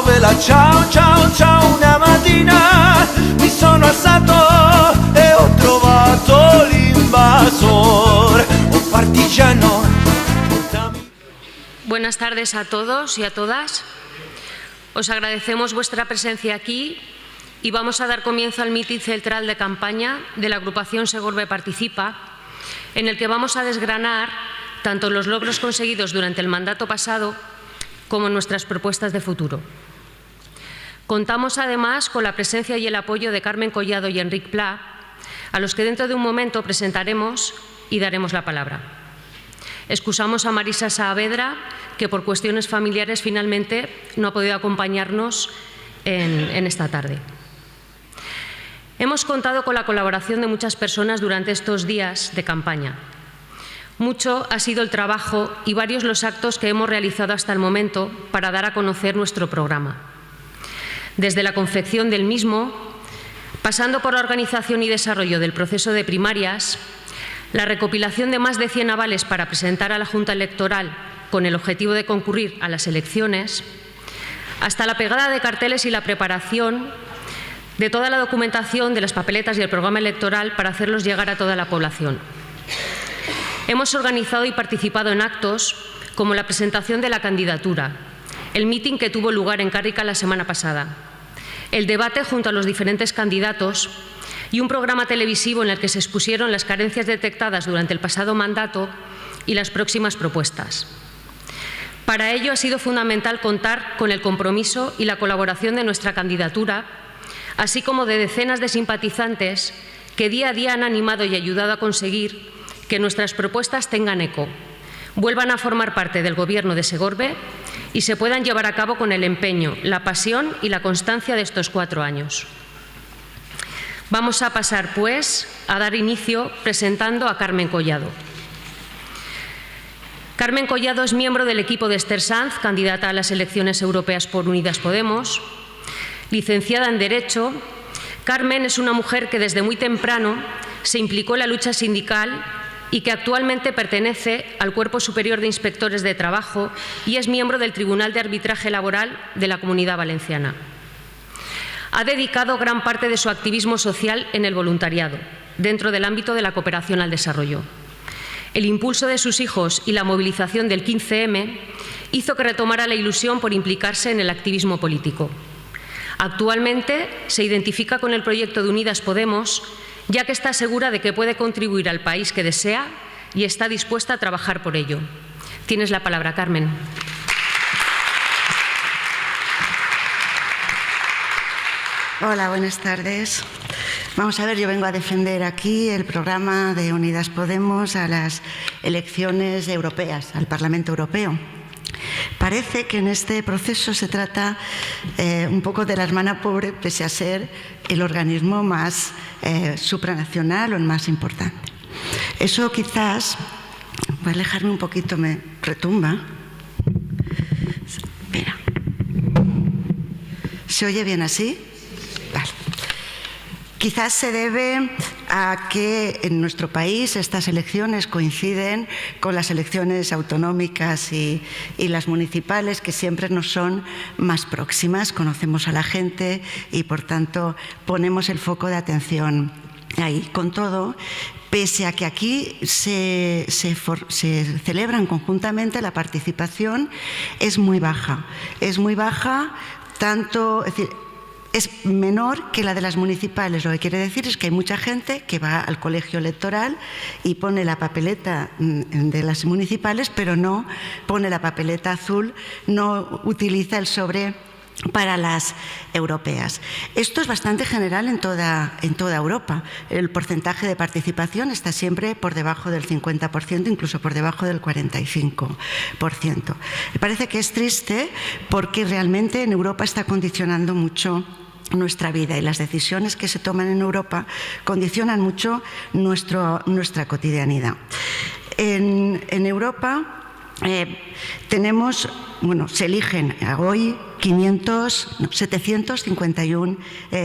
vela, ciao, ciao, ciao. Una mattina mi sono alzato e ho trovato l'invasor, un partigiano. Buenas tardes a todos y a todas. Os agradecemos vuestra presencia aquí y vamos a dar comienzo al mitin central de campaña de la agrupación Segorbe Participa, en el que vamos a desgranar tanto los logros conseguidos durante el mandato pasado como nuestras propuestas de futuro. Contamos además con la presencia y el apoyo de Carmen Collado y Enric Pla, a los que dentro de un momento presentaremos y daremos la palabra. Excusamos a Marisa Saavedra, que por cuestiones familiares finalmente no ha podido acompañarnos en esta tarde. Hemos contado con la colaboración de muchas personas durante estos días de campaña. Mucho ha sido el trabajo y varios los actos que hemos realizado hasta el momento para dar a conocer nuestro programa. Desde la confección del mismo, pasando por la organización y desarrollo del proceso de primarias, la recopilación de más de 100 avales para presentar a la Junta Electoral con el objetivo de concurrir a las elecciones, hasta la pegada de carteles y la preparación de toda la documentación de las papeletas y el programa electoral para hacerlos llegar a toda la población. Hemos organizado y participado en actos como la presentación de la candidatura, el mitin que tuvo lugar en Cárrica la semana pasada, el debate junto a los diferentes candidatos y un programa televisivo en el que se expusieron las carencias detectadas durante el pasado mandato y las próximas propuestas. Para ello ha sido fundamental contar con el compromiso y la colaboración de nuestra candidatura, así como de decenas de simpatizantes que día a día han animado y ayudado a conseguir que nuestras propuestas tengan eco, vuelvan a formar parte del Gobierno de Segorbe y se puedan llevar a cabo con el empeño, la pasión y la constancia de estos 4 años. Vamos a pasar, pues, a dar inicio presentando a Carmen Collado. Carmen Collado es miembro del equipo de Esther Sanz, candidata a las elecciones europeas por Unidas Podemos. Licenciada en Derecho, Carmen es una mujer que desde muy temprano se implicó en la lucha sindical y que actualmente pertenece al Cuerpo Superior de Inspectores de Trabajo y es miembro del Tribunal de Arbitraje Laboral de la Comunidad Valenciana. Ha dedicado gran parte de su activismo social en el voluntariado, dentro del ámbito de la cooperación al desarrollo. El impulso de sus hijos y la movilización del 15M hizo que retomara la ilusión por implicarse en el activismo político. Actualmente se identifica con el proyecto de Unidas Podemos, ya que está segura de que puede contribuir al país que desea y está dispuesta a trabajar por ello. Tienes la palabra, Carmen. Hola, buenas tardes. Vamos a ver, yo vengo a defender aquí el programa de Unidas Podemos a las elecciones europeas, al Parlamento Europeo. Parece que en este proceso se trata un poco de la hermana pobre, pese a ser el organismo más supranacional o el más importante. Eso quizás, voy a alejarme un poquito, me retumba. Espera. ¿Se oye bien así? Vale. Quizás se debe a que en nuestro país estas elecciones coinciden con las elecciones autonómicas y las municipales, que siempre nos son más próximas, conocemos a la gente y, por tanto, ponemos el foco de atención ahí. Con todo, pese a que aquí se celebran conjuntamente, la participación es muy baja. Es muy baja, tanto, es decir, es menor que la de las municipales. Lo que quiere decir es que hay mucha gente que va al colegio electoral y pone la papeleta de las municipales, pero no pone la papeleta azul, no utiliza el sobre para las europeas. Esto es bastante general en toda Europa. El porcentaje de participación está siempre por debajo del 50%, incluso por debajo del 45%. Me parece que es triste porque realmente en Europa está condicionando mucho nuestra vida y las decisiones que se toman en Europa condicionan mucho nuestra cotidianidad. En Europa tenemos, se eligen hoy 751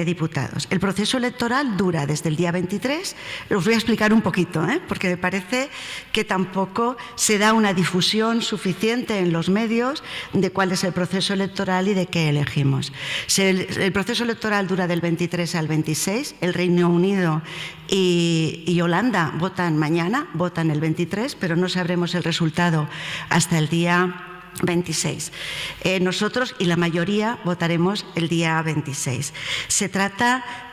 diputados. El proceso electoral dura desde el día 23. Os voy a explicar un poquito, porque me parece que tampoco se da una difusión suficiente en los medios de cuál es el proceso electoral y de qué elegimos. El proceso electoral dura del 23 al 26. El Reino Unido y Holanda votan mañana, votan el 23, pero no sabremos el resultado hasta el día 26. Nosotros y la mayoría votaremos el día 26.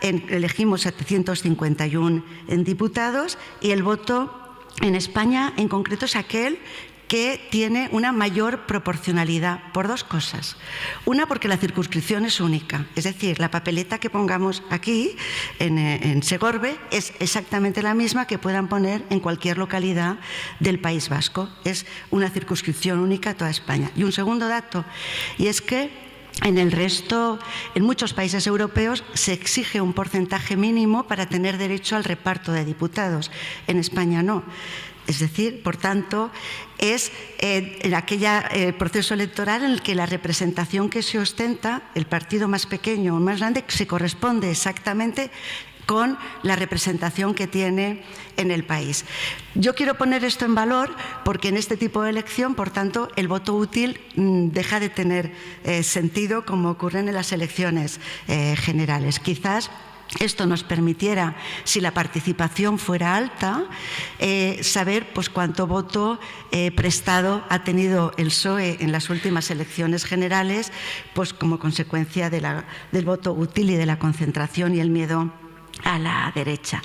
Elegimos 751 diputados y el voto en España en concreto es aquel que tiene una mayor proporcionalidad por dos cosas. Una, porque la circunscripción es única, es decir, la papeleta que pongamos aquí en Segorbe es exactamente la misma que puedan poner en cualquier localidad del País Vasco. Es una circunscripción única a toda España. Y un segundo dato, y es que en muchos países europeos se exige un porcentaje mínimo para tener derecho al reparto de diputados. En España no. Es decir, por tanto, es el proceso electoral en el que la representación que se ostenta, el partido más pequeño o más grande, se corresponde exactamente con la representación que tiene en el país. Yo quiero poner esto en valor porque en este tipo de elección, por tanto, el voto útil deja de tener sentido como ocurre en las elecciones generales. Quizás esto nos permitiera, si la participación fuera alta, saber cuánto voto prestado ha tenido el PSOE en las últimas elecciones generales, como consecuencia del voto útil y de la concentración y el miedo a la derecha.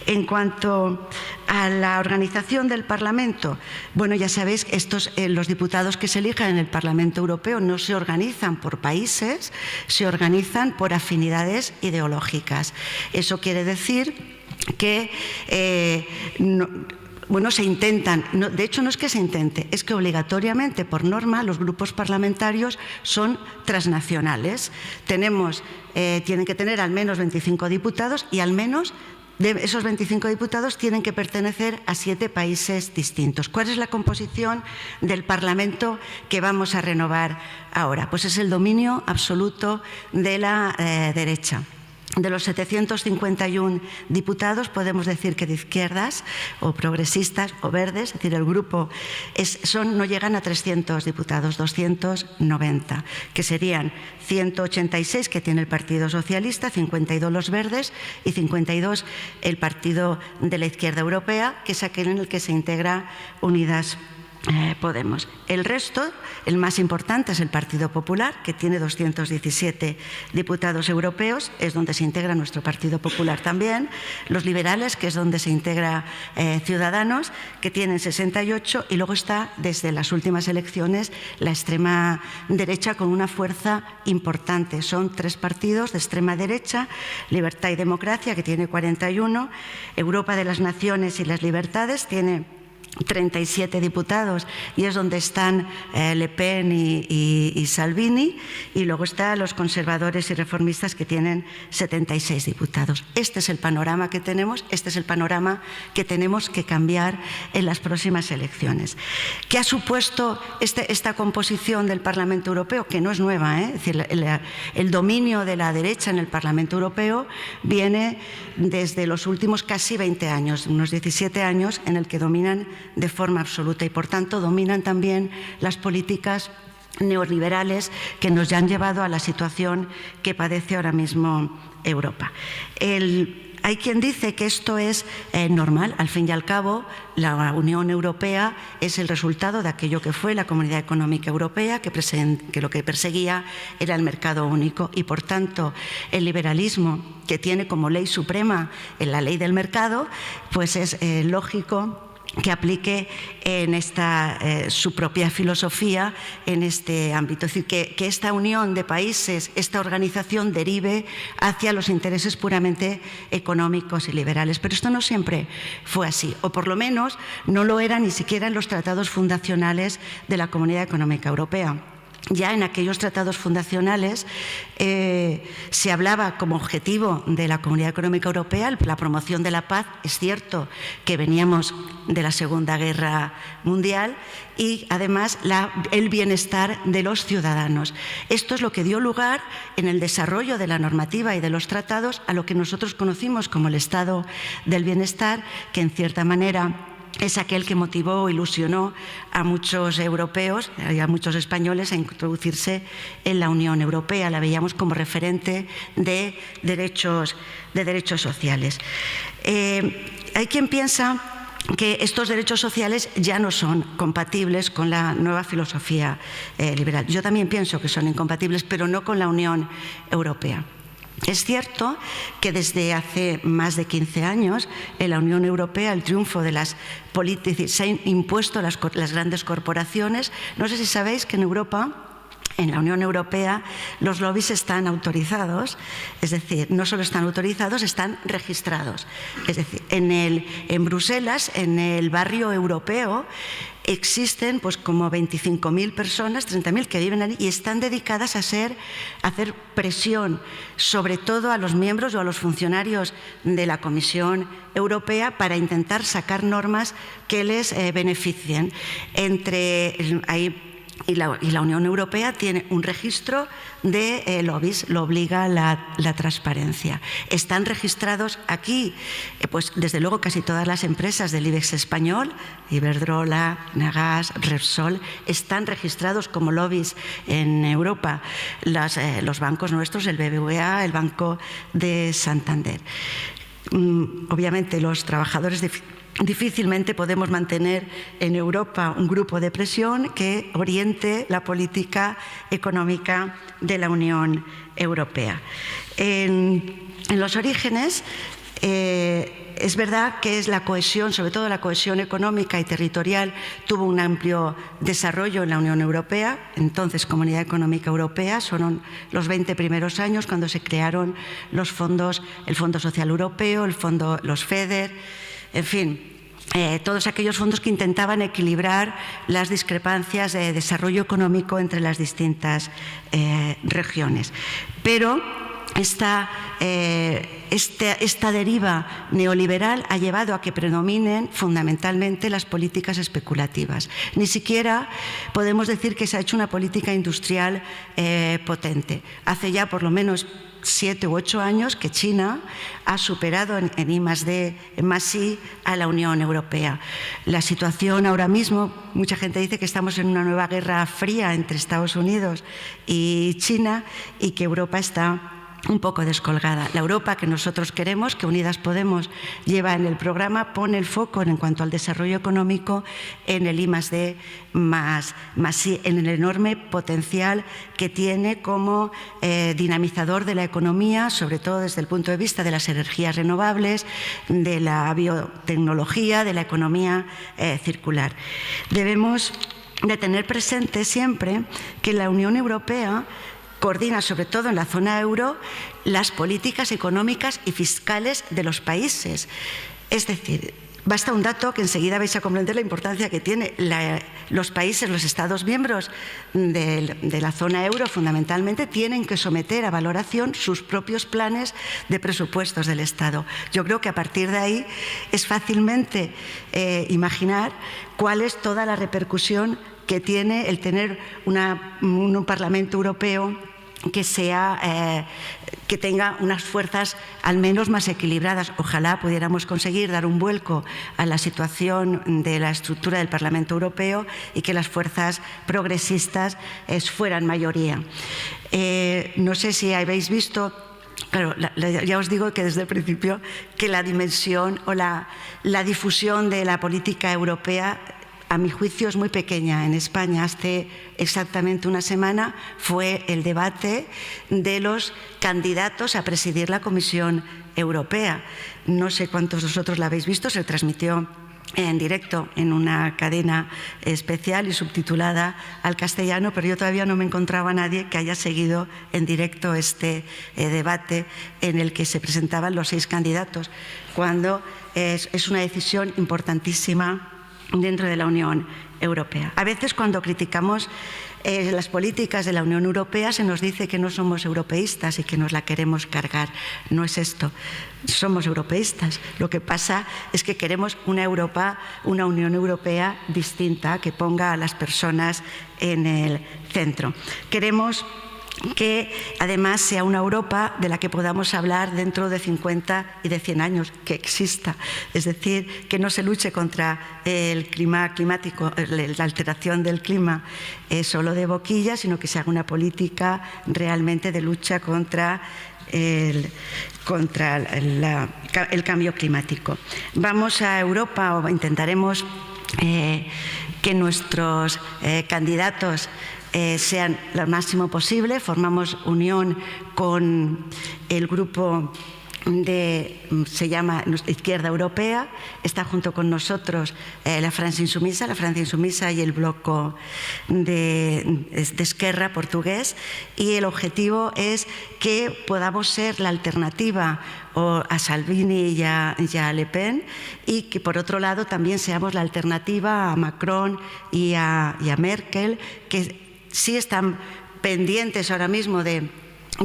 En cuanto a la organización del Parlamento, bueno, ya sabéis, los diputados que se elijan en el Parlamento Europeo no se organizan por países, se organizan por afinidades ideológicas. Eso quiere decir que se intentan, de hecho no es que se intente, es que obligatoriamente, por norma, los grupos parlamentarios son transnacionales. Tienen que tener al menos 25 diputados y al menos de esos 25 diputados tienen que pertenecer a 7 países distintos. ¿Cuál es la composición del Parlamento que vamos a renovar ahora? Pues es el dominio absoluto de la derecha. De los 751 diputados, podemos decir que de izquierdas o progresistas o verdes, es decir, el grupo no llegan a 300 diputados, 290, que serían 186 que tiene el Partido Socialista, 52 los verdes y 52 el Partido de la Izquierda Europea, que es aquel en el que se integra Unidas Podemos. El resto, el más importante es el Partido Popular, que tiene 217 diputados europeos, es donde se integra nuestro Partido Popular también. Los liberales, que es donde se integra Ciudadanos, que tienen 68, y luego está, desde las últimas elecciones, la extrema derecha con una fuerza importante. Son 3 partidos de extrema derecha: Libertad y Democracia, que tiene 41, Europa de las Naciones y las Libertades, tiene 37 diputados, y es donde están Le Pen y Salvini, y luego están los conservadores y reformistas, que tienen 76 diputados. Este es el panorama que tenemos, este es el panorama que tenemos que cambiar en las próximas elecciones. ¿Qué ha supuesto esta composición del Parlamento Europeo? Que no es nueva, Es decir, el dominio de la derecha en el Parlamento Europeo viene desde los últimos casi 20 años, unos 17 años, en el que dominan de forma absoluta y, por tanto, dominan también las políticas neoliberales que nos han llevado a la situación que padece ahora mismo Europa. Hay quien dice que esto es normal. Al fin y al cabo, la Unión Europea es el resultado de aquello que fue la Comunidad Económica Europea, que lo que perseguía era el mercado único, y por tanto el liberalismo, que tiene como ley suprema la ley del mercado, pues es lógico que aplique en su propia filosofía en este ámbito. Es decir, que esta unión de países, esta organización, derive hacia los intereses puramente económicos y liberales. Pero esto no siempre fue así, o por lo menos no lo era ni siquiera en los tratados fundacionales de la Comunidad Económica Europea. ya en aquellos tratados fundacionales se hablaba como objetivo de la Comunidad Económica Europea la promoción de la paz. Es cierto que veníamos de la Segunda Guerra Mundial y además el bienestar de los ciudadanos. Esto es lo que dio lugar en el desarrollo de la normativa y de los tratados a lo que nosotros conocimos como el Estado del Bienestar, que en cierta manera es aquel que motivó o ilusionó a muchos europeos y a muchos españoles a introducirse en la Unión Europea. La veíamos como referente de derechos sociales. Hay quien piensa que estos derechos sociales ya no son compatibles con la nueva filosofía liberal. Yo también pienso que son incompatibles, pero no con la Unión Europea. Es cierto que desde hace más de 15 años en la Unión Europea el triunfo de las políticas se han impuesto las grandes corporaciones. No sé si sabéis que en Europa, en la Unión Europea, los lobbies están autorizados, es decir, no solo están autorizados, están registrados. Es decir, en Bruselas, en el barrio europeo, existen pues como 25.000 personas, 30.000 que viven allí y están dedicadas a hacer presión, sobre todo a los miembros o a los funcionarios de la Comisión Europea para intentar sacar normas que les beneficien. Y la Unión Europea tiene un registro de lobbies, lo obliga la transparencia. Están registrados aquí, pues desde luego casi todas las empresas del IBEX español, Iberdrola, Nagas, Repsol, están registrados como lobbies en Europa. Los bancos nuestros, el BBVA, el Banco de Santander. Obviamente los trabajadores difícilmente podemos mantener en Europa un grupo de presión que oriente la política económica de la Unión Europea. En los orígenes, es verdad que es la cohesión, sobre todo la cohesión económica y territorial, tuvo un amplio desarrollo en la Unión Europea, entonces Comunidad Económica Europea. Son los 20 primeros años cuando se crearon los fondos, el Fondo Social Europeo, los FEDER, en fin, todos aquellos fondos que intentaban equilibrar las discrepancias de desarrollo económico entre las distintas regiones. Pero esta deriva neoliberal ha llevado a que predominen fundamentalmente las políticas especulativas. Ni siquiera podemos decir que se ha hecho una política industrial potente. Hace ya por lo menos 7 u 8 años que China ha superado en I+D, en +I a la Unión Europea. La situación ahora mismo, mucha gente dice que estamos en una nueva guerra fría entre Estados Unidos y China y que Europa está un poco descolgada. La Europa que nosotros queremos, que Unidas Podemos lleva en el programa, pone el foco en cuanto al desarrollo económico en el I+D +I, en el enorme potencial que tiene como dinamizador de la economía, sobre todo desde el punto de vista de las energías renovables, de la biotecnología, de la economía circular. Debemos de tener presente siempre que la Unión Europea coordina, sobre todo en la zona euro, las políticas económicas y fiscales de los países. Es decir, basta un dato que enseguida vais a comprender la importancia que tiene. Los países, los Estados miembros de la zona euro, fundamentalmente, tienen que someter a valoración sus propios planes de presupuestos del Estado. Yo creo que a partir de ahí es fácilmente imaginar cuál es toda la repercusión que tiene el tener un Parlamento Europeo que tenga unas fuerzas al menos más equilibradas. Ojalá pudiéramos conseguir dar un vuelco a la situación de la estructura del Parlamento Europeo y que las fuerzas progresistas fueran mayoría. No sé si habéis visto. Claro, ya os digo que desde el principio que la dimensión o la difusión de la política europea, a mi juicio, es muy pequeña. En España, hace exactamente una semana, fue el debate de los candidatos a presidir la Comisión Europea. No sé cuántos de vosotros la habéis visto, se transmitió en directo en una cadena especial y subtitulada al castellano, pero yo todavía no me encontraba a nadie que haya seguido en directo este debate en el que se presentaban los 6 candidatos, cuando es una decisión importantísima dentro de la Unión Europea. A veces cuando criticamos las políticas de la Unión Europea se nos dice que no somos europeístas y que nos la queremos cargar. No es esto. Somos europeístas. Lo que pasa es que queremos una Europa, una Unión Europea distinta que ponga a las personas en el centro. Queremos que además sea una Europa de la que podamos hablar dentro de 50 y de 100 años, que exista. Es decir, que no se luche contra el climático, la alteración del clima solo de boquilla, sino que se haga una política realmente de lucha contra el cambio climático. Vamos a Europa, o intentaremos que nuestros candidatos sean lo máximo posible. Formamos unión con el grupo se llama Izquierda Europea, está junto con nosotros la Francia Insumisa y el bloco de Esquerra portugués, y el objetivo es que podamos ser la alternativa a Salvini y a Le Pen, y que por otro lado también seamos la alternativa a Macron y a Merkel, que sí están pendientes ahora mismo de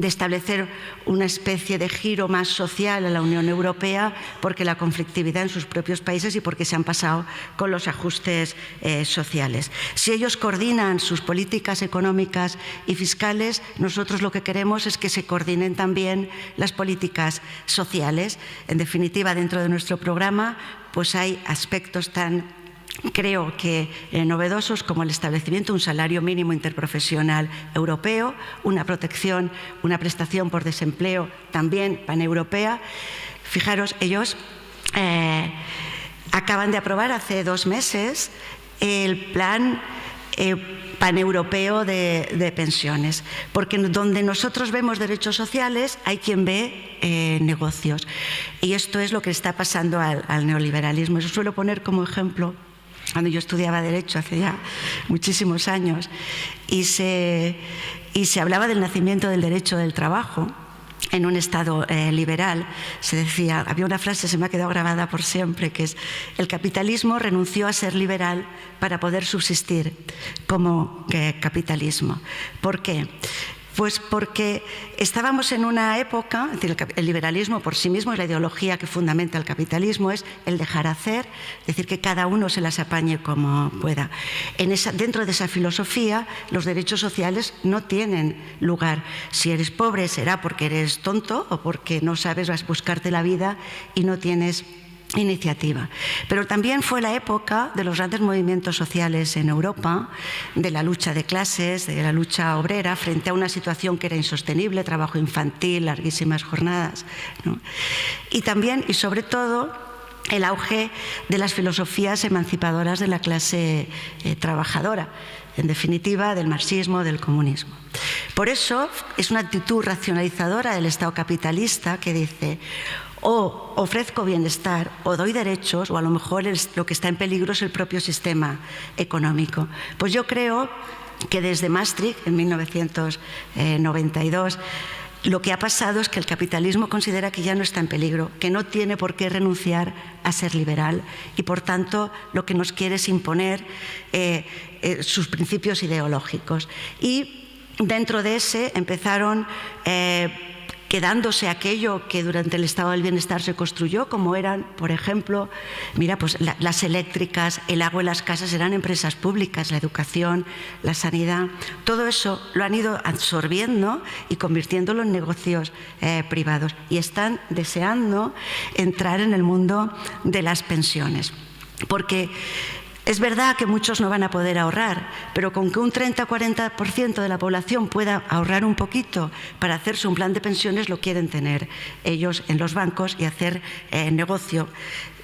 establecer una especie de giro más social a la Unión Europea, porque la conflictividad en sus propios países y porque se han pasado con los ajustes sociales. Si ellos coordinan sus políticas económicas y fiscales, nosotros lo que queremos es que se coordinen también las políticas sociales. En definitiva, dentro de nuestro programa pues hay aspectos creo que novedosos, como el establecimiento de un salario mínimo interprofesional europeo, una prestación por desempleo también paneuropea. Fijaros, ellos acaban de aprobar hace 2 meses el plan paneuropeo de pensiones, porque donde nosotros vemos derechos sociales hay quien ve negocios, y esto es lo que está pasando al neoliberalismo. Eso suelo poner como ejemplo cuando yo estudiaba Derecho hace ya muchísimos años, y se hablaba del nacimiento del derecho del trabajo en un Estado liberal. Se decía, había una frase, se me ha quedado grabada por siempre, que es: el capitalismo renunció a ser liberal para poder subsistir como capitalismo. ¿Por qué? Pues porque estábamos en una época, es decir, el liberalismo por sí mismo es la ideología que fundamenta el capitalismo, es el dejar hacer, es decir, que cada uno se las apañe como pueda. Dentro de esa filosofía, los derechos sociales no tienen lugar. Si eres pobre será porque eres tonto o porque no sabes buscarte la vida y no tienes iniciativa. Pero también fue la época de los grandes movimientos sociales en Europa, de la lucha de clases, de la lucha obrera, frente a una situación que era insostenible, trabajo infantil, larguísimas jornadas, ¿no? Y también, y sobre todo, el auge de las filosofías emancipadoras de la clase trabajadora, en definitiva, del marxismo, del comunismo. Por eso es una actitud racionalizadora del Estado capitalista que dice: o ofrezco bienestar, o doy derechos, o a lo mejor lo que está en peligro es el propio sistema económico. Pues yo creo que desde Maastricht, en 1992, lo que ha pasado es que el capitalismo considera que ya no está en peligro, que no tiene por qué renunciar a ser liberal, y por tanto lo que nos quiere es imponer sus principios ideológicos. Y dentro de ese empezaron quedándose aquello que durante el Estado del Bienestar se construyó, como eran, por ejemplo, pues las eléctricas, el agua en las casas, eran empresas públicas, la educación, la sanidad. Todo eso lo han ido absorbiendo y convirtiéndolo en negocios privados, y están deseando entrar en el mundo de las pensiones. Porque es verdad que muchos no van a poder ahorrar, pero con que un 30-40% de la población pueda ahorrar un poquito para hacerse un plan de pensiones, lo quieren tener ellos en los bancos y hacer negocio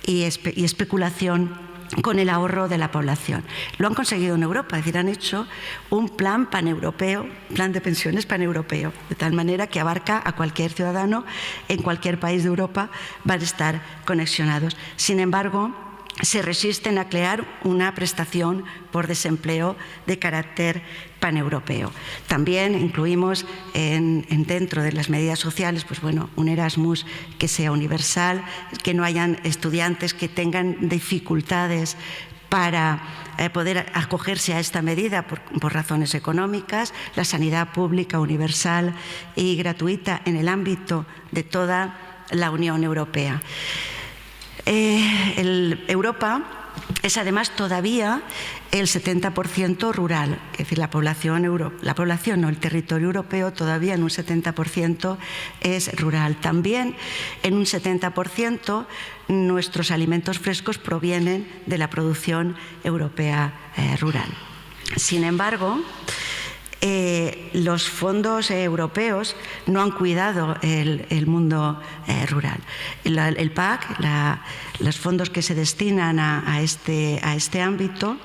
y especulación con el ahorro de la población. Lo han conseguido en Europa, es decir, han hecho un plan paneuropeo, plan de pensiones paneuropeo, de tal manera que abarca a cualquier ciudadano en cualquier país de Europa, van a estar conexionados. Sin embargo, se resisten a crear una prestación por desempleo de carácter paneuropeo. También incluimos dentro de las medidas sociales, pues bueno, un Erasmus que sea universal, que no hayan estudiantes que tengan dificultades para poder acogerse a esta medida por razones económicas, la sanidad pública, universal y gratuita en el ámbito de toda la Unión Europea. Europa es además todavía el 70% rural, es decir, el territorio europeo todavía en un 70% es rural. También en un 70% nuestros alimentos frescos provienen de la producción europea rural. Sin embargo, los fondos europeos no han cuidado el mundo rural. El PAC, los fondos que se destinan a este ámbito,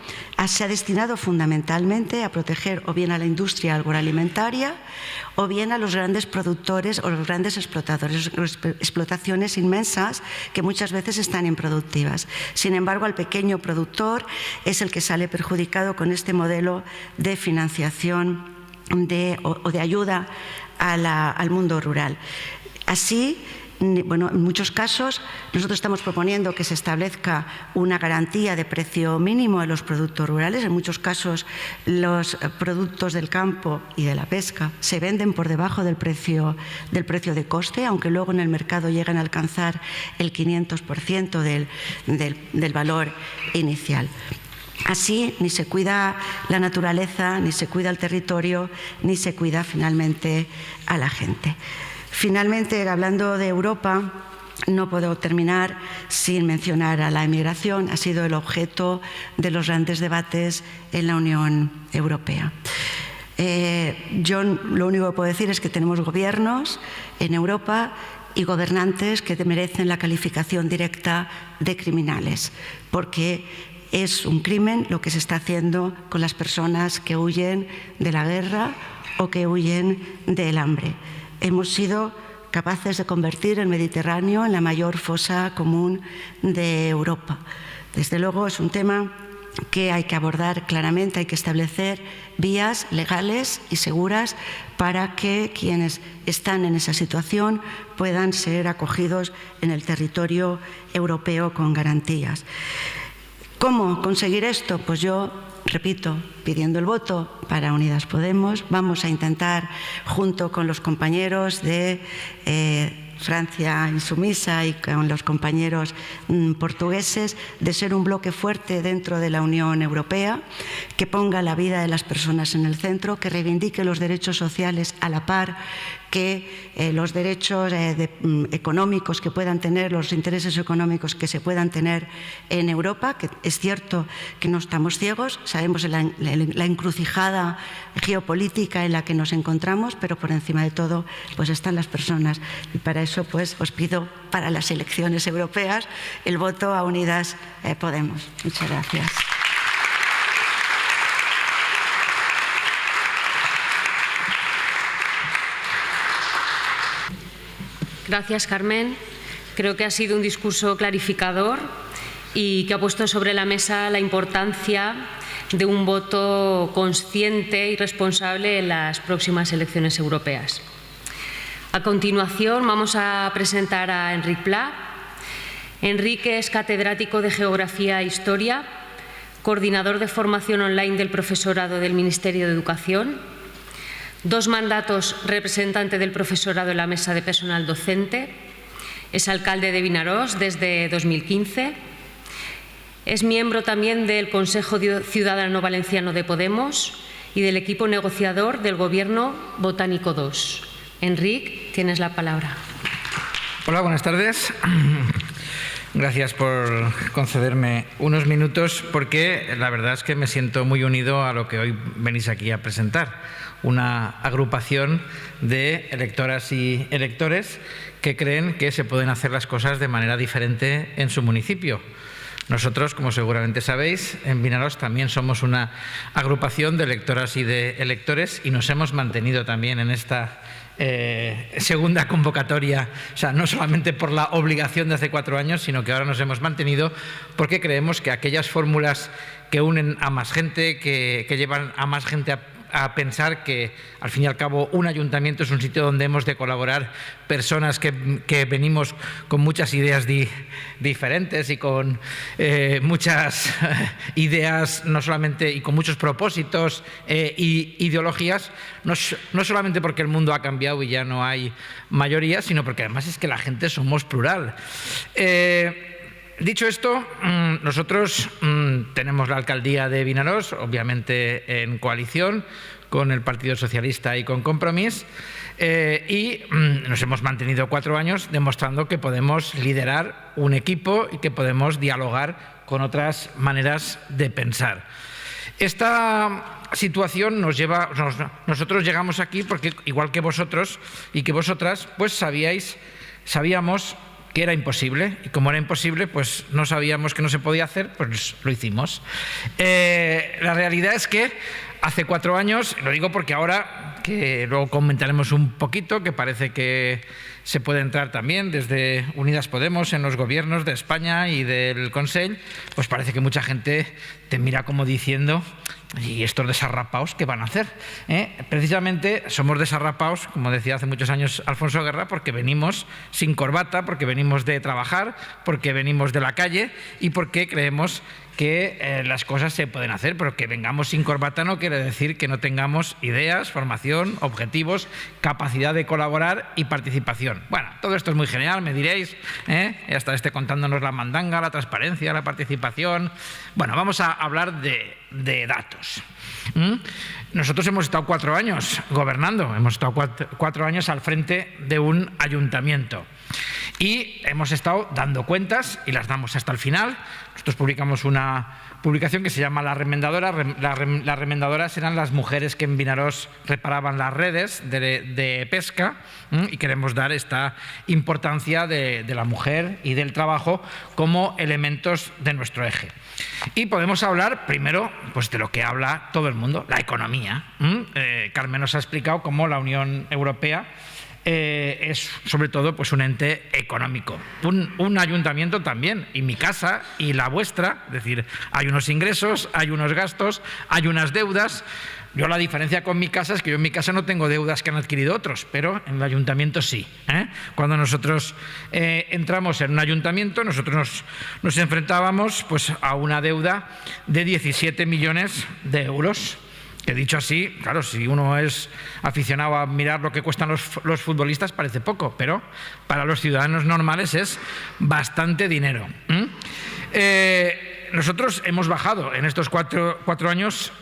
se ha destinado fundamentalmente a proteger o bien a la industria agroalimentaria o bien a los grandes productores o los grandes explotadores, explotaciones inmensas que muchas veces están improductivas. Sin embargo, el pequeño productor es el que sale perjudicado con este modelo de financiación o de ayuda al mundo rural. Así, bueno, en muchos casos nosotros estamos proponiendo que se establezca una garantía de precio mínimo de los productos rurales. En muchos casos los productos del campo y de la pesca se venden por debajo del precio de coste, aunque luego en el mercado llegan a alcanzar el 500% del valor inicial. Así, ni se cuida la naturaleza, ni se cuida el territorio, ni se cuida finalmente a la gente. Finalmente, hablando de Europa, no puedo terminar sin mencionar a la emigración. Ha sido el objeto de los grandes debates en la Unión Europea. Yo lo único que puedo decir es que tenemos gobiernos en Europa y gobernantes que merecen la calificación directa de criminales, porque es un crimen lo que se está haciendo con las personas que huyen de la guerra o que huyen del hambre. Hemos sido capaces de convertir el Mediterráneo en la mayor fosa común de Europa. Desde luego es un tema que hay que abordar claramente, hay que establecer vías legales y seguras para que quienes están en esa situación puedan ser acogidos en el territorio europeo con garantías. ¿Cómo conseguir esto? Pues yo, repito, pidiendo el voto para Unidas Podemos, vamos a intentar, junto con los compañeros de Francia Insumisa y con los compañeros portugueses, de ser un bloque fuerte dentro de la Unión Europea, que ponga la vida de las personas en el centro, que reivindique los derechos sociales a la par que los derechos económicos que puedan tener, los intereses económicos que se puedan tener en Europa, que es cierto que no estamos ciegos, sabemos la encrucijada geopolítica en la que nos encontramos, pero por encima de todo pues están las personas. Y para eso pues os pido para las elecciones europeas el voto a Unidas Podemos. Muchas gracias. Gracias, Carmen. Creo que ha sido un discurso clarificador y que ha puesto sobre la mesa la importancia de un voto consciente y responsable en las próximas elecciones europeas. A continuación vamos a presentar a Enric Pla. Enric es catedrático de Geografía e Historia, coordinador de formación online del profesorado del Ministerio de Educación, 2 mandatos representante del profesorado en la mesa de personal docente, es alcalde de Vinaròs desde 2015, es miembro también del Consejo Ciudadano Valenciano de Podemos y del equipo negociador del Gobierno Botánico 2. Enric, tienes la palabra. Hola, buenas tardes. Gracias por concederme unos minutos, porque la verdad es que me siento muy unido a lo que hoy venís aquí a presentar. Una agrupación de electoras y electores que creen que se pueden hacer las cosas de manera diferente en su municipio. Nosotros, como seguramente sabéis, en Vinaròs también somos una agrupación de electoras y de electores y nos hemos mantenido también en esta segunda convocatoria, o sea, no solamente por la obligación de hace 4 años, sino que ahora nos hemos mantenido porque creemos que aquellas fórmulas que unen a más gente, que llevan a más gente a pensar que, al fin y al cabo, un ayuntamiento es un sitio donde hemos de colaborar personas que venimos con muchas ideas diferentes y con muchas ideas, no solamente, y con muchos propósitos y ideologías, no solamente porque el mundo ha cambiado y ya no hay mayoría, sino porque además es que la gente somos plural. Dicho esto, nosotros tenemos la alcaldía de Vinaròs, obviamente en coalición con el Partido Socialista y con Compromís, y nos hemos mantenido 4 años demostrando que podemos liderar un equipo y que podemos dialogar con otras maneras de pensar. Esta situación nos lleva, nosotros llegamos aquí porque, igual que vosotros y que vosotras, pues sabíamos que era imposible, y como era imposible, pues no sabíamos que no se podía hacer, pues lo hicimos. La realidad es que hace 4 años, lo digo porque ahora, que luego comentaremos un poquito, que parece que se puede entrar también desde Unidas Podemos en los gobiernos de España y del Consell, pues parece que mucha gente te mira como diciendo: ¿y estos desarrapaos qué van a hacer? Precisamente somos desarrapaos, como decía hace muchos años Alfonso Guerra, porque venimos sin corbata, porque venimos de trabajar, porque venimos de la calle y porque creemos que las cosas se pueden hacer, pero que vengamos sin corbata no quiere decir que no tengamos ideas, formación, objetivos, capacidad de colaborar y participación. Bueno, todo esto es muy general, me diréis, ya está contándonos la mandanga, la transparencia, la participación. Bueno, vamos a hablar de datos. Nosotros hemos estado 4 años gobernando, hemos estado 4 años al frente de un ayuntamiento y hemos estado dando cuentas y las damos hasta el final. Nosotros publicamos una publicación que se llama La Remendadora. Las remendadoras eran las mujeres que en Vinaròs reparaban las redes de pesca, y queremos dar esta importancia de la mujer y del trabajo como elementos de nuestro eje. Y podemos hablar primero pues de lo que habla todo el mundo, la economía. Carmen nos ha explicado cómo la Unión Europea es sobre todo pues un ente económico. Un ayuntamiento también, y mi casa y la vuestra, es decir, hay unos ingresos, hay unos gastos, hay unas deudas. Yo la diferencia con mi casa es que yo en mi casa no tengo deudas que han adquirido otros, pero en el ayuntamiento sí. Cuando nosotros entramos en un ayuntamiento, nosotros nos enfrentábamos pues a una deuda de 17 millones de euros. Que dicho así, claro, si uno es aficionado a mirar lo que cuestan los futbolistas parece poco, pero para los ciudadanos normales es bastante dinero. Nosotros hemos bajado en estos 4 años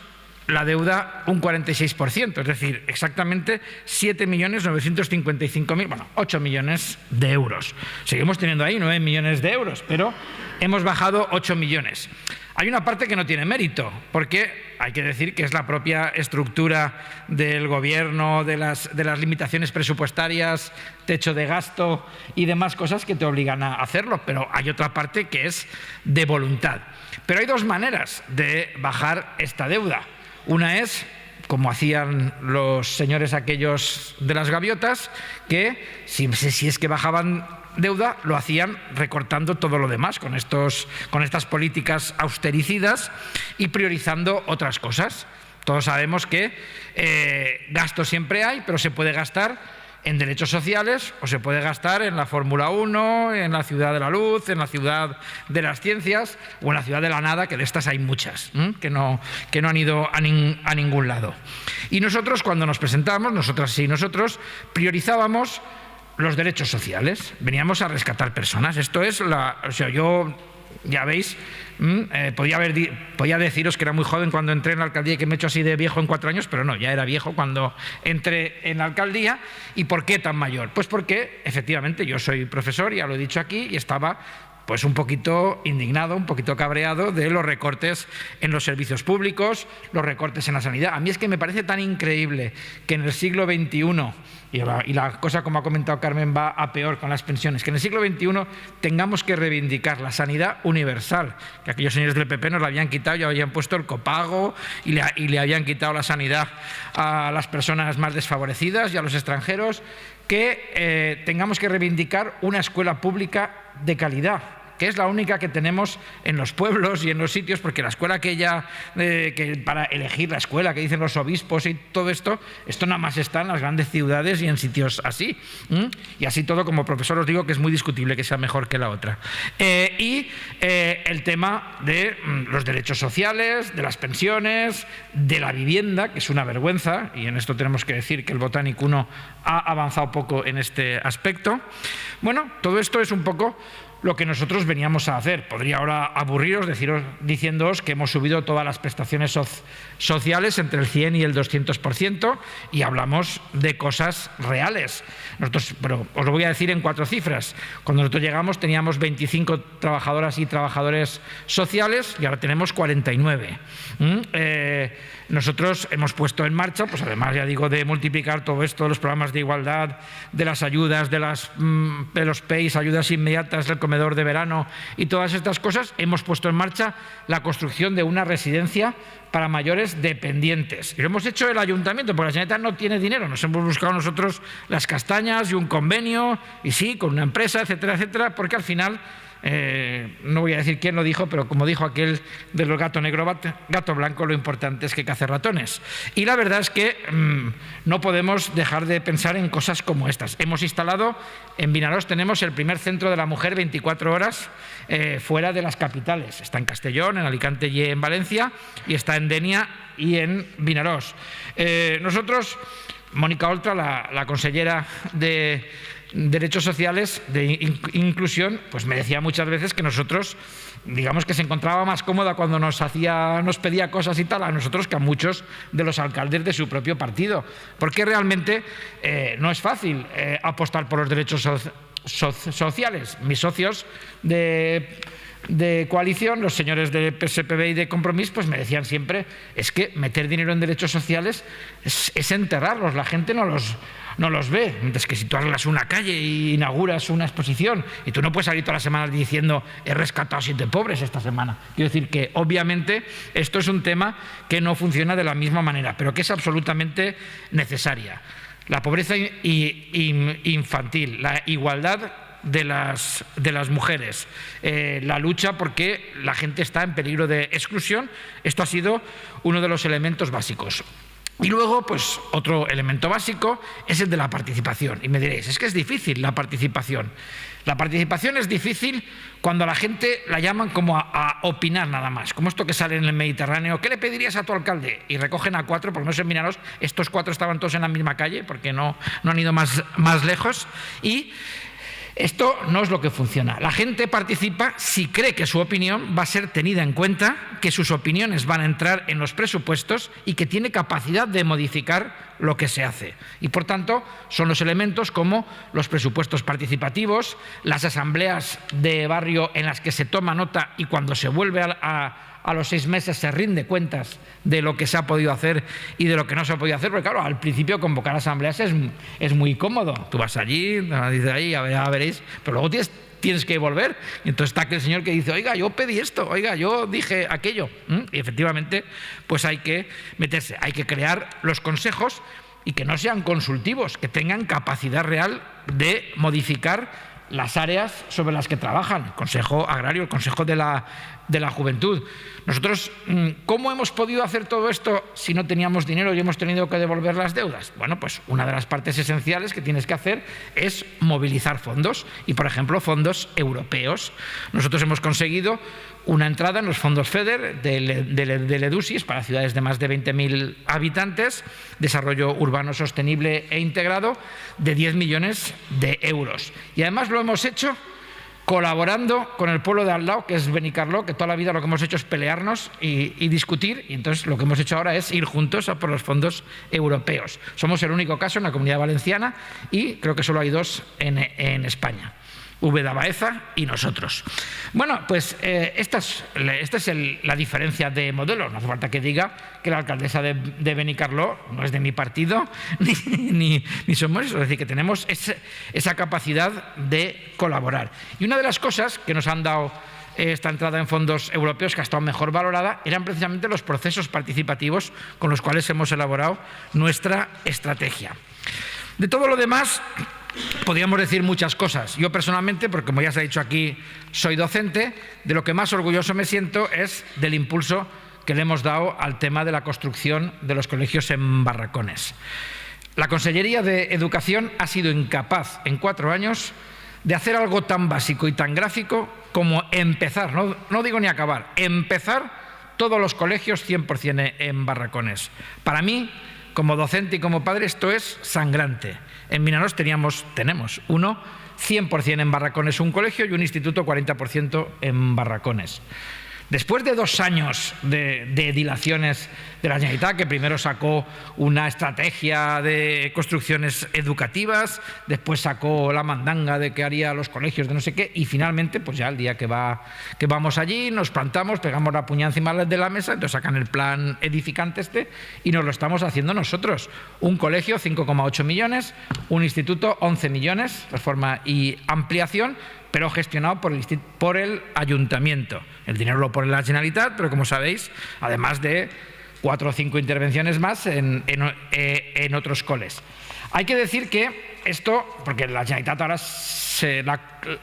la deuda un 46%, es decir, exactamente 7.955.000, bueno, 8 millones de euros. Seguimos teniendo ahí 9 millones de euros, pero hemos bajado 8 millones. Hay una parte que no tiene mérito, porque hay que decir que es la propia estructura del gobierno, de las limitaciones presupuestarias, techo de gasto y demás cosas que te obligan a hacerlo, pero hay otra parte que es de voluntad. Pero hay 2 maneras de bajar esta deuda. Una es, como hacían los señores aquellos de las gaviotas, que si es que bajaban deuda, lo hacían recortando todo lo demás con estas políticas austericidas y priorizando otras cosas. Todos sabemos que gasto siempre hay, pero se puede gastar en derechos sociales o se puede gastar en la Fórmula 1, en la ciudad de la luz, en la ciudad de las ciencias o en la ciudad de la nada, que de estas hay muchas, que no han ido a ningún lado. Y nosotros, cuando nos presentamos, nosotras y nosotros, priorizábamos los derechos sociales, veníamos a rescatar personas. Esto es yo, ya veis, podía deciros que era muy joven cuando entré en la alcaldía y que me he hecho así de viejo en 4 años, pero no, ya era viejo cuando entré en la alcaldía. ¿Y por qué tan mayor? Pues porque efectivamente yo soy profesor, ya lo he dicho aquí, y estaba pues un poquito indignado, un poquito cabreado de los recortes en los servicios públicos, los recortes en la sanidad. A mí es que me parece tan increíble que en el siglo XXI, y la cosa, como ha comentado Carmen, va a peor con las pensiones, que en el siglo XXI tengamos que reivindicar la sanidad universal, que aquellos señores del PP nos la habían quitado, ya habían puesto el copago y le habían quitado la sanidad a las personas más desfavorecidas y a los extranjeros, que tengamos que reivindicar una escuela pública de calidad, que es la única que tenemos en los pueblos y en los sitios, porque la escuela que para elegir la escuela que dicen los obispos y todo esto nada más está en las grandes ciudades y en sitios así. Y así todo, como profesor os digo que es muy discutible que sea mejor que la otra. El tema de los derechos sociales, de las pensiones, de la vivienda, que es una vergüenza, y en esto tenemos que decir que el Botánico 1 ha avanzado poco en este aspecto. Bueno, todo esto es un poco lo que nosotros veníamos a hacer. Podría ahora aburriros diciéndoos que hemos subido todas las prestaciones sociales entre el 100 y el 200% y hablamos de cosas reales. Pero os lo voy a decir en 4 cifras. Cuando nosotros llegamos teníamos 25 trabajadoras y trabajadores sociales y ahora tenemos 49. Nosotros hemos puesto en marcha, pues además ya digo, de multiplicar todo esto, los programas de igualdad, de las ayudas, de los PEIs, ayudas inmediatas, del comedor de verano y todas estas cosas, hemos puesto en marcha la construcción de una residencia para mayores dependientes. Y lo hemos hecho el ayuntamiento, porque la Generalitat no tiene dinero. Nos hemos buscado nosotros las castañas y un convenio, y sí, con una empresa, etcétera, etcétera, porque al final... no voy a decir quién lo dijo, pero como dijo aquel de los gato negro, gato blanco, lo importante es que cace ratones. Y la verdad es que no podemos dejar de pensar en cosas como estas. Hemos instalado, en Vinaròs tenemos el primer centro de la mujer 24 horas fuera de las capitales. Está en Castellón, en Alicante y en Valencia, y está en Denia y en Vinaròs. Nosotros, Mónica Oltra, la consellera de Derechos Sociales, de Inclusión, pues me decía muchas veces que nosotros, digamos que se encontraba más cómoda cuando nos pedía cosas y tal a nosotros que a muchos de los alcaldes de su propio partido, porque realmente no es fácil apostar por los derechos sociales. Mis socios de coalición, los señores de PSPB y de Compromís, pues me decían siempre, es que meter dinero en derechos sociales es enterrarlos, la gente no los ve. Mientras que si tú arreglas una calle e inauguras una exposición y tú no puedes salir todas las semanas diciendo he rescatado a 7 pobres esta semana. Quiero decir que obviamente esto es un tema que no funciona de la misma manera, pero que es absolutamente necesaria. La pobreza infantil, la igualdad de las mujeres, la lucha porque la gente está en peligro de exclusión, esto ha sido uno de los elementos básicos. Y luego, pues otro elemento básico es el de la participación. Y me diréis, es que es difícil la participación. La participación es difícil cuando a la gente la llaman como a opinar nada más. Como esto que sale en el Mediterráneo, ¿qué le pedirías a tu alcalde? Y recogen a 4, por no ser Vinaròs, estos 4 estaban todos en la misma calle porque no han ido más lejos. Y esto no es lo que funciona. La gente participa si cree que su opinión va a ser tenida en cuenta, que sus opiniones van a entrar en los presupuestos y que tiene capacidad de modificar lo que se hace. Y por tanto son los elementos como los presupuestos participativos, las asambleas de barrio en las que se toma nota y cuando se vuelve a los 6 meses se rinde cuentas de lo que se ha podido hacer y de lo que no se ha podido hacer, porque claro, al principio convocar asambleas es muy cómodo. Tú vas allí, dices ahí, ya veréis, pero luego tienes que volver. Y entonces está aquel señor que dice, oiga, yo pedí esto, oiga, yo dije aquello. Y efectivamente, pues hay que meterse, hay que crear los consejos y que no sean consultivos, que tengan capacidad real de modificar las áreas sobre las que trabajan, el Consejo Agrario, el Consejo de la Juventud. Nosotros, ¿cómo hemos podido hacer todo esto si no teníamos dinero y hemos tenido que devolver las deudas? Bueno, pues una de las partes esenciales que tienes que hacer es movilizar fondos y, por ejemplo, fondos europeos. Nosotros hemos conseguido una entrada en los fondos FEDER del EDUSIS para ciudades de más de 20.000 habitantes, desarrollo urbano sostenible e integrado, de 10 millones de euros. Y además lo hemos hecho colaborando con el pueblo de al lado, que es Benicarló, que toda la vida lo que hemos hecho es pelearnos y discutir, y entonces lo que hemos hecho ahora es ir juntos a por los fondos europeos. Somos el único caso en la Comunidad Valenciana y creo que solo hay 2 en España. Úbeda Baeza y nosotros. Bueno, pues esta es la diferencia de modelos. No hace falta que diga que la alcaldesa de Benicarló no es de mi partido, ni somos eso. Es decir, que tenemos esa capacidad de colaborar. Y una de las cosas que nos han dado esta entrada en fondos europeos, que ha estado mejor valorada, eran precisamente los procesos participativos con los cuales hemos elaborado nuestra estrategia. De todo lo demás, podríamos decir muchas cosas. Yo personalmente, porque como ya se ha dicho aquí, soy docente, de lo que más orgulloso me siento es del impulso que le hemos dado al tema de la construcción de los colegios en barracones. La Consellería de Educación ha sido incapaz en 4 años de hacer algo tan básico y tan gráfico como empezar, no digo ni acabar, empezar todos los colegios 100% en barracones. Para mí, como docente y como padre, esto es sangrante. En Minanos tenemos uno 100% en barracones, un colegio, y un instituto 40% en barracones. Después de 2 años de dilaciones de la Generalitat, que primero sacó una estrategia de construcciones educativas, después sacó la mandanga de que haría los colegios de no sé qué, y finalmente, pues ya el día que vamos allí, nos plantamos, pegamos la puñada encima de la mesa, entonces sacan el plan edificante y nos lo estamos haciendo nosotros. Un colegio, 5,8 millones, un instituto, 11 millones, reforma y ampliación, pero gestionado por el ayuntamiento. El dinero lo pone la Generalitat, pero como sabéis, además de 4 o 5 intervenciones más en otros coles. Hay que decir que esto, porque la Generalitat ahora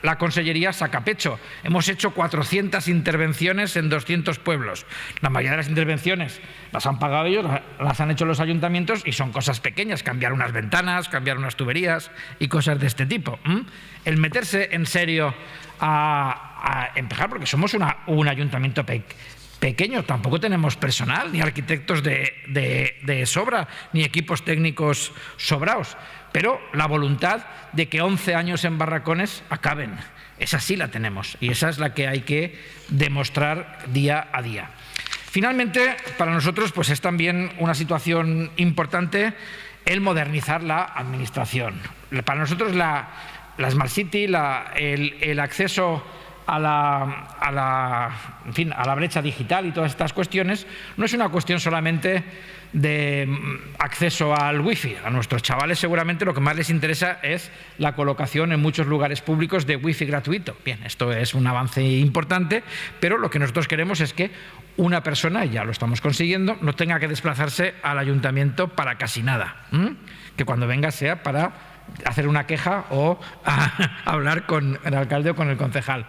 la Consellería saca pecho. Hemos hecho 400 intervenciones en 200 pueblos. La mayoría de las intervenciones las han pagado ellos, las han hecho los ayuntamientos, y son cosas pequeñas, cambiar unas ventanas, cambiar unas tuberías y cosas de este tipo. El meterse en serio a empezar, porque somos un ayuntamiento pequeño, tampoco tenemos personal, ni arquitectos de sobra, ni equipos técnicos sobrados, pero la voluntad de que 11 años en barracones acaben, esa sí la tenemos, y esa es la que hay que demostrar día a día. Finalmente, para nosotros pues es también una situación importante el modernizar la administración. Para nosotros la Smart City, el acceso a la brecha digital y todas estas cuestiones no es una cuestión solamente de acceso al wifi. A nuestros chavales seguramente lo que más les interesa es la colocación en muchos lugares públicos de wifi gratuito. Bien, esto es un avance importante, pero lo que nosotros queremos es que una persona, y ya lo estamos consiguiendo, no tenga que desplazarse al ayuntamiento para casi nada. Que cuando venga sea para hacer una queja o hablar con el alcalde o con el concejal.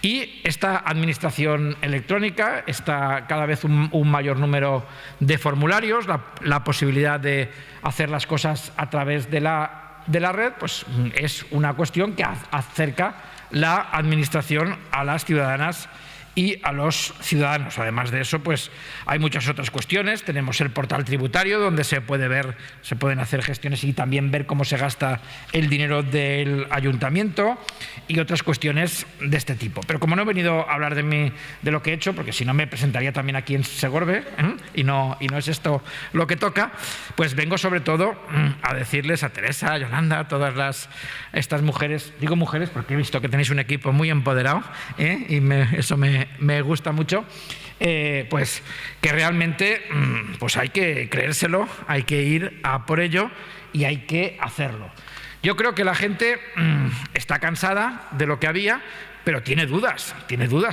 Y esta administración electrónica, está cada vez un mayor número de formularios, la posibilidad de hacer las cosas a través de la red, pues es una cuestión que acerca la administración a las ciudadanas y a los ciudadanos. Además de eso, pues hay muchas otras cuestiones. Tenemos el portal tributario, donde se pueden hacer gestiones y también ver cómo se gasta el dinero del ayuntamiento, y otras cuestiones de este tipo. Pero como no he venido a hablar de lo que he hecho, porque si no me presentaría también aquí en Segorbe, y no es esto lo que toca, pues vengo sobre todo a decirles a Teresa, a Yolanda, a todas estas mujeres, digo mujeres porque he visto que tenéis un equipo muy empoderado, y eso me gusta mucho, pues que realmente pues hay que creérselo, hay que ir a por ello y hay que hacerlo. Yo creo que la gente está cansada de lo que había, pero tiene dudas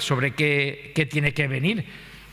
sobre qué tiene que venir.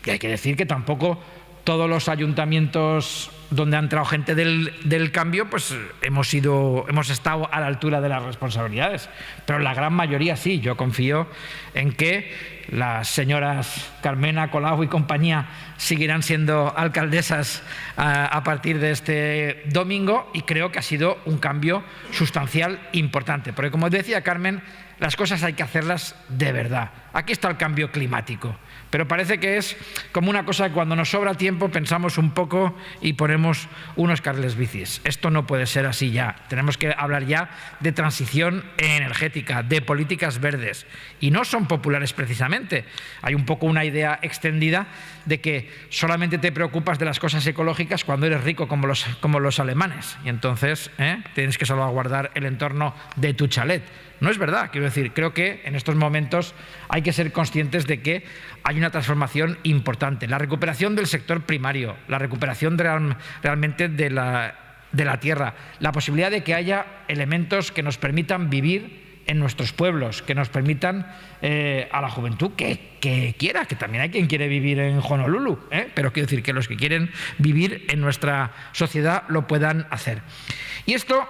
Y hay que decir que tampoco todos los ayuntamientos donde ha entrado gente del cambio, pues hemos estado a la altura de las responsabilidades, pero la gran mayoría sí. Yo confío en que las señoras Carmena, Colau y compañía seguirán siendo alcaldesas a partir de este domingo, y creo que ha sido un cambio sustancial importante, porque como decía Carmen, las cosas hay que hacerlas de verdad. Aquí está el cambio climático, pero parece que es como una cosa que cuando nos sobra tiempo pensamos un poco y ponemos unos carriles bicis. Esto no puede ser así ya. Tenemos que hablar ya de transición energética, de políticas verdes, y no son populares precisamente. Hay un poco una idea extendida de que solamente te preocupas de las cosas ecológicas cuando eres rico como los alemanes, y entonces tienes que salvaguardar el entorno de tu chalet. No es verdad, quiero decir, creo que en estos momentos hay que ser conscientes de que hay una transformación importante. La recuperación del sector primario, la recuperación realmente de la tierra, la posibilidad de que haya elementos que nos permitan vivir en nuestros pueblos, que nos permitan a la juventud que quiera, que también hay quien quiere vivir en Honolulu, pero quiero decir que los que quieren vivir en nuestra sociedad lo puedan hacer. Y esto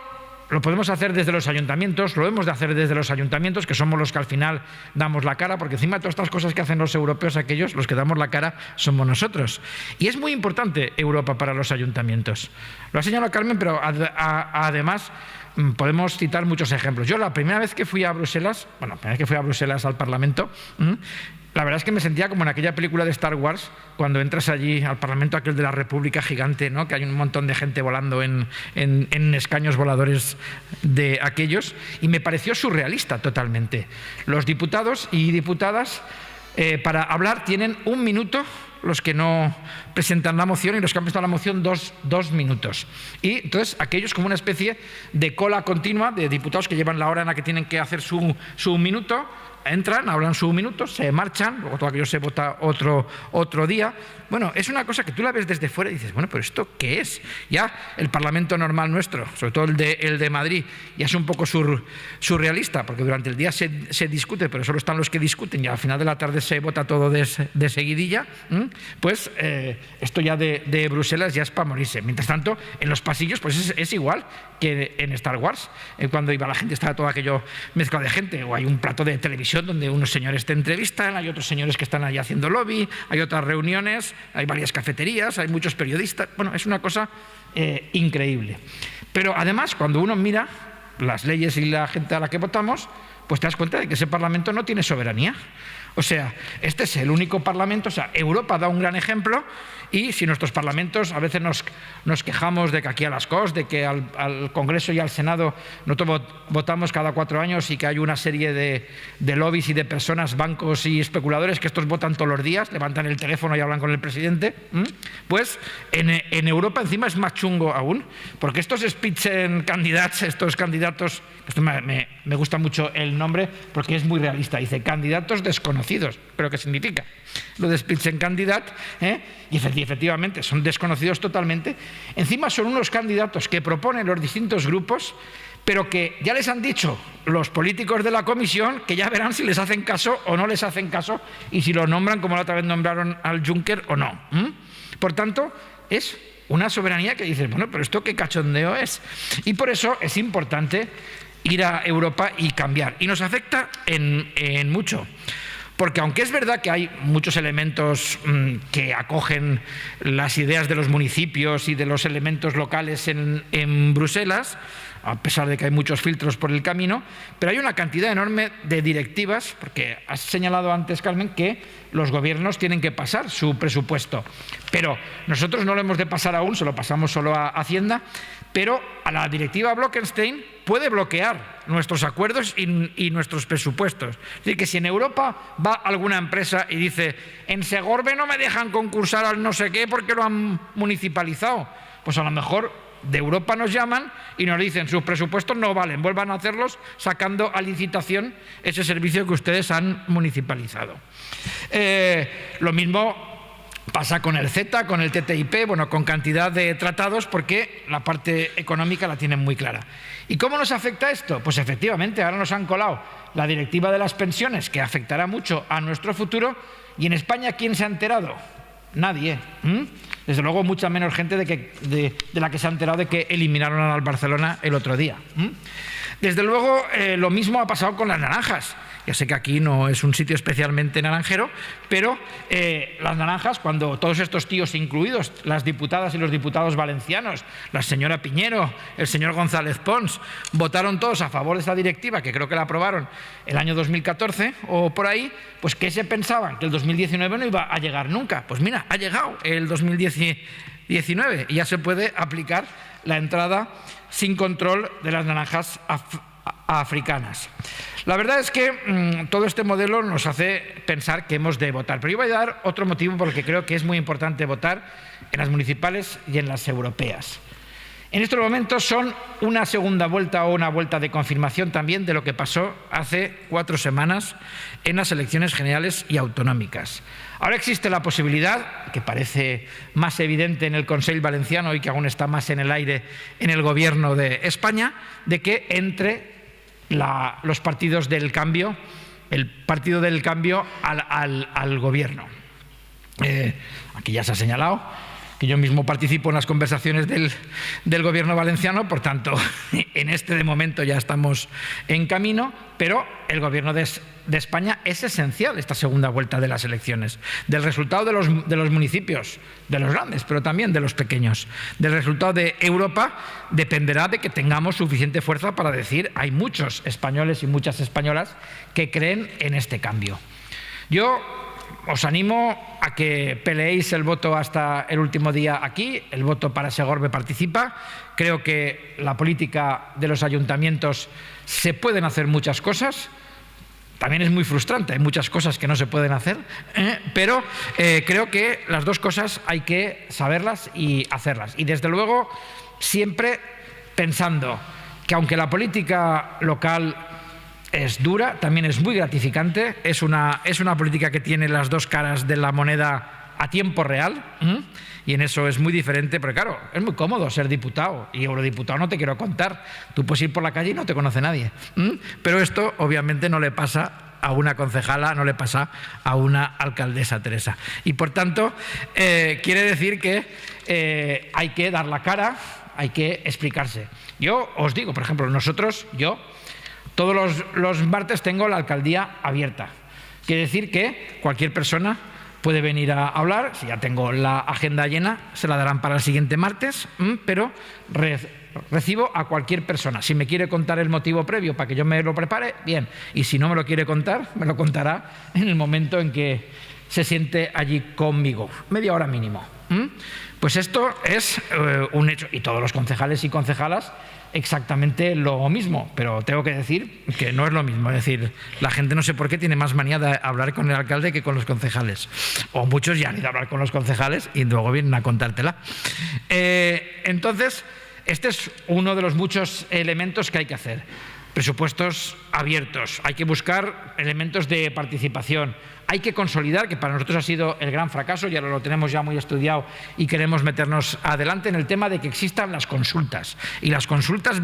lo podemos hacer desde los ayuntamientos, lo hemos de hacer desde los ayuntamientos, que somos los que al final damos la cara, porque encima de todas estas cosas que hacen los europeos, aquellos, los que damos la cara somos nosotros. Y es muy importante Europa para los ayuntamientos. Lo ha señalado Carmen, pero además podemos citar muchos ejemplos. Yo la primera vez que fui a Bruselas, al Parlamento, la verdad es que me sentía como en aquella película de Star Wars, cuando entras allí al Parlamento, aquel de la República gigante, ¿no? Que hay un montón de gente volando en escaños voladores de aquellos, y me pareció surrealista totalmente. Los diputados y diputadas para hablar tienen 1 minuto, los que no presentan la moción, y los que han presentado la moción 2 minutos. Y entonces aquellos como una especie de cola continua de diputados que llevan la hora en la que tienen que hacer su minuto, entran, hablan su minuto, se marchan, luego todo aquello se vota otro día. Bueno, es una cosa que tú la ves desde fuera y dices, bueno, pero ¿esto qué es? Ya el Parlamento normal nuestro, sobre todo el de Madrid, ya es un poco surrealista, porque durante el día se discute, pero solo están los que discuten y al final de la tarde se vota todo de seguidilla. Pues esto ya de Bruselas ya es para morirse. Mientras tanto, en los pasillos pues es igual que en Star Wars. Cuando iba la gente estaba todo aquello mezclado de gente, o hay un plato de televisión donde unos señores te entrevistan, hay otros señores que están ahí haciendo lobby, hay otras reuniones, hay varias cafeterías, hay muchos periodistas. Bueno, es una cosa increíble. Pero además, cuando uno mira las leyes y la gente a la que votamos, pues te das cuenta de que ese Parlamento no tiene soberanía. O sea, este es el único Parlamento, o sea, Europa da un gran ejemplo, y si nuestros parlamentos a veces nos quejamos de que aquí a las Corts, de que al Congreso y al Senado nosotros votamos cada 4 años y que hay una serie de lobbies y de personas, bancos y especuladores que estos votan todos los días, levantan el teléfono y hablan con el presidente, pues en Europa encima es más chungo aún, porque estos Spitzenkandidaten, estos candidatos, esto me gusta mucho el nombre porque es muy realista, dice candidatos desconocidos, pero ¿qué significa? Lo de Spitzenkandidat, y efectivamente son desconocidos totalmente. Encima son unos candidatos que proponen los distintos grupos, pero que ya les han dicho los políticos de la comisión que ya verán si les hacen caso o no les hacen caso, y si lo nombran como la otra vez nombraron al Juncker o no. Por tanto, es una soberanía que dices, bueno, pero ¿esto qué cachondeo es? Y por eso es importante ir a Europa y cambiar. Y nos afecta en mucho. Porque aunque es verdad que hay muchos elementos que acogen las ideas de los municipios y de los elementos locales en Bruselas, a pesar de que hay muchos filtros por el camino, pero hay una cantidad enorme de directivas, porque has señalado antes, Carmen, que los gobiernos tienen que pasar su presupuesto, pero nosotros no lo hemos de pasar aún, se lo pasamos solo a Hacienda, pero a la directiva Bolkestein puede bloquear nuestros acuerdos y nuestros presupuestos. Es decir, que si en Europa va alguna empresa y dice, en Segorbe no me dejan concursar al no sé qué porque lo han municipalizado, pues a lo mejor de Europa nos llaman y nos dicen, sus presupuestos no valen, vuelvan a hacerlos sacando a licitación ese servicio que ustedes han municipalizado. Lo mismo pasa con el CETA, con el TTIP, bueno, con cantidad de tratados, porque la parte económica la tienen muy clara. ¿Y cómo nos afecta esto? Pues efectivamente, ahora nos han colado la directiva de las pensiones, que afectará mucho a nuestro futuro, y en España, ¿quién se ha enterado? Nadie. Desde luego, mucha menos gente de la que se ha enterado de que eliminaron al Barcelona el otro día. Desde luego, lo mismo ha pasado con las naranjas. Ya sé que aquí no es un sitio especialmente naranjero, pero las naranjas, cuando todos estos tíos incluidos, las diputadas y los diputados valencianos, la señora Piñero, el señor González Pons, votaron todos a favor de esta directiva, que creo que la aprobaron el año 2014 o por ahí, pues ¿qué se pensaban? Que el 2019 no iba a llegar nunca. Pues mira, ha llegado el 2019 y ya se puede aplicar la entrada sin control de las naranjas africanas. La verdad es que todo este modelo nos hace pensar que hemos de votar. Pero yo voy a dar otro motivo por el que creo que es muy importante votar en las municipales y en las europeas. En estos momentos son una segunda vuelta o una vuelta de confirmación también de lo que pasó hace 4 semanas en las elecciones generales y autonómicas. Ahora existe la posibilidad, que parece más evidente en el Consell Valenciano y que aún está más en el aire en el Gobierno de España, de que entre los partidos del cambio, el partido del cambio al Gobierno. Aquí ya se ha señalado que que yo mismo participo en las conversaciones del gobierno valenciano, por tanto, en de momento ya estamos en camino, pero el gobierno de España es esencial esta segunda vuelta de las elecciones, del resultado de los municipios, de los grandes, pero también de los pequeños. Del resultado de Europa dependerá de que tengamos suficiente fuerza para decir hay muchos españoles y muchas españolas que creen en este cambio. Yo os animo a que peleéis el voto hasta el último día aquí, el voto para Segorbe Participa. Creo que la política de los ayuntamientos se pueden hacer muchas cosas. También es muy frustrante, hay muchas cosas que no se pueden hacer, pero creo que las dos cosas hay que saberlas y hacerlas. Y desde luego, siempre pensando que aunque la política local es dura, también es muy gratificante, es una política que tiene las dos caras de la moneda a tiempo real, y en eso es muy diferente, porque claro, es muy cómodo ser diputado y eurodiputado, no te quiero contar, tú puedes ir por la calle y no te conoce nadie, pero esto obviamente no le pasa a una concejala, no le pasa a una alcaldesa Teresa, y por tanto quiere decir que hay que dar la cara, hay que explicarse. Yo os digo, por ejemplo, todos los martes tengo la alcaldía abierta. Quiere decir que cualquier persona puede venir a hablar. Si ya tengo la agenda llena, se la darán para el siguiente martes, pero recibo a cualquier persona. Si me quiere contar el motivo previo para que yo me lo prepare, bien. Y si no me lo quiere contar, me lo contará en el momento en que se siente allí conmigo. Media hora mínimo. Pues esto es un hecho. Y todos los concejales y concejalas exactamente lo mismo, pero tengo que decir que no es lo mismo. Es decir, la gente no sé por qué tiene más manía de hablar con el alcalde que con los concejales. O muchos ya han ido a hablar con los concejales y luego vienen a contártela. Entonces, este es uno de los muchos elementos que hay que hacer. Presupuestos abiertos, hay que buscar elementos de participación, hay que consolidar, que para nosotros ha sido el gran fracaso, ya lo tenemos ya muy estudiado y queremos meternos adelante en el tema de que existan las consultas y las consultas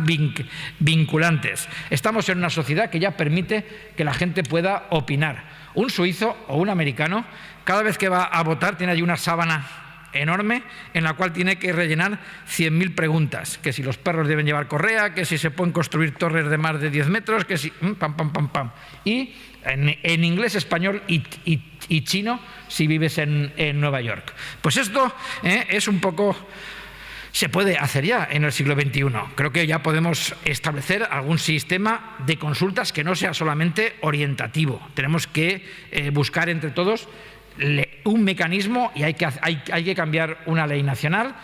vinculantes. Estamos en una sociedad que ya permite que la gente pueda opinar. Un suizo o un americano, cada vez que va a votar tiene allí una sábana enorme en la cual tiene que rellenar 100.000 preguntas, que si los perros deben llevar correa, que si se pueden construir torres de más de 10 metros, que si pam, pam, pam, pam. Y en inglés, español y chino si vives en Nueva York. Pues esto es un poco... Se puede hacer ya en el siglo XXI. Creo que ya podemos establecer algún sistema de consultas que no sea solamente orientativo. Tenemos que buscar entre todos un mecanismo y hay que cambiar una ley nacional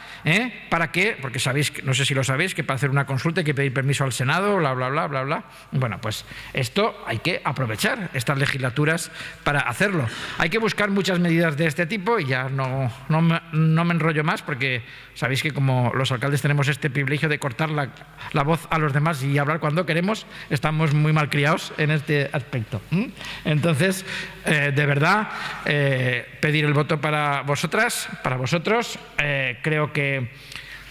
para que, porque sabéis, no sé si lo sabéis, que para hacer una consulta hay que pedir permiso al Senado, bla, bla, bla, bla, bla. Bueno, pues esto hay que aprovechar estas legislaturas para hacerlo. Hay que buscar muchas medidas de este tipo y ya no me enrollo más porque sabéis que como los alcaldes tenemos este privilegio de cortar la voz a los demás y hablar cuando queremos, estamos muy mal criados en este aspecto. Entonces, de verdad, pedir el voto para vosotras, para vosotros. Creo que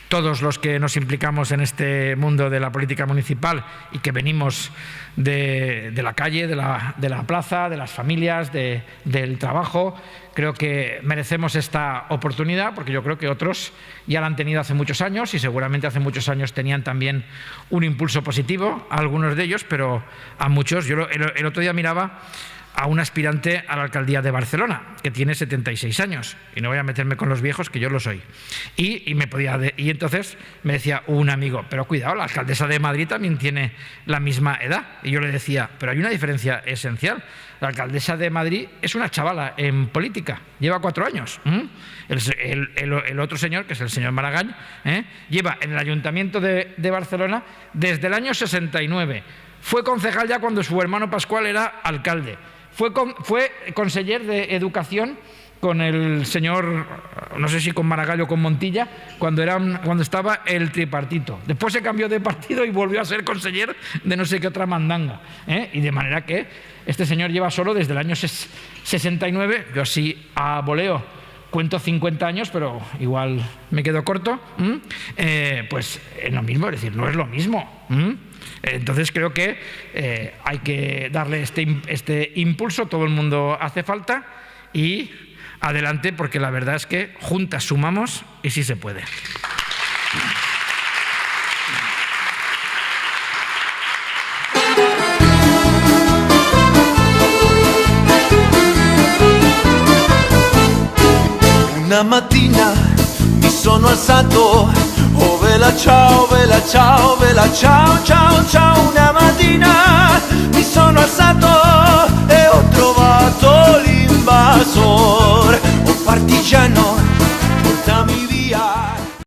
todos los que nos implicamos en este mundo de la política municipal y que venimos de la calle, de la plaza, de las familias, del trabajo, creo que merecemos esta oportunidad porque yo creo que otros ya la han tenido hace muchos años y seguramente hace muchos años tenían también un impulso positivo, a algunos de ellos, pero a muchos. Yo el otro día miraba a un aspirante a la alcaldía de Barcelona, que tiene 76 años, y no voy a meterme con los viejos, que yo lo soy. Y entonces me decía un amigo, pero cuidado, la alcaldesa de Madrid también tiene la misma edad. Y yo le decía, pero hay una diferencia esencial. La alcaldesa de Madrid es una chavala en política, lleva 4 años. El otro señor, que es el señor Maragall, lleva en el Ayuntamiento de Barcelona desde el año 69. Fue concejal ya cuando su hermano Pascual era alcalde. Fue conseller de Educación con el señor, no sé si con Maragall o con Montilla, cuando estaba el tripartito. Después se cambió de partido y volvió a ser conseller de no sé qué otra mandanga. Y de manera que este señor lleva solo desde el año 69, yo así a voleo cuento 50 años, pero igual me quedo corto, pues es lo mismo, es decir, no es lo mismo. Entonces creo que hay que darle este impulso, todo el mundo hace falta y adelante, porque la verdad es que juntas sumamos y sí se puede. Una mattina mi sono alzato, oh vela ciao, ciao, ciao, ciao. Una mattina